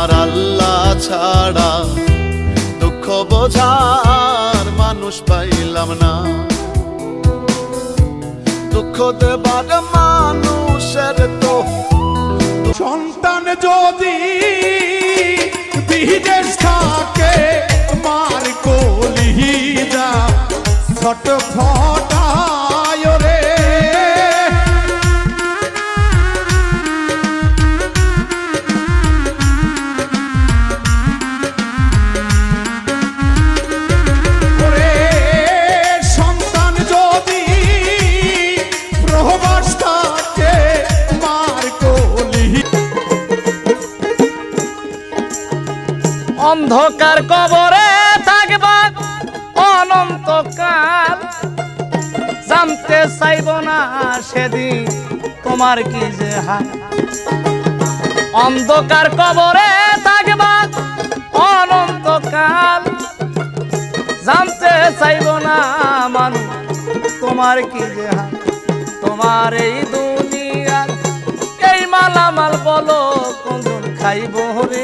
আমার আল্লাহ ছাড়া দুঃখ বোঝার মানুষ পাইলাম না। দুঃখ দেবার মানুষের তো সন্তান যদি বিদেশ থাকে মার কলিজা ছটফটায় রে। সন্তান যদি প্রবাস থাকে মার কলি। অন্ধকার কবরে থাকবা অনন্তকাল, জানতে চাইব না সেদিন তোমার কি যে হাল। অন্ধকার কবরে থাকবা অনন্তকাল, জানতে চাইব না মানুষ তোমার কি যে হাল। তোমার এই দুনিয়ার এই মালামাল বলো কোনজন খাইব রে।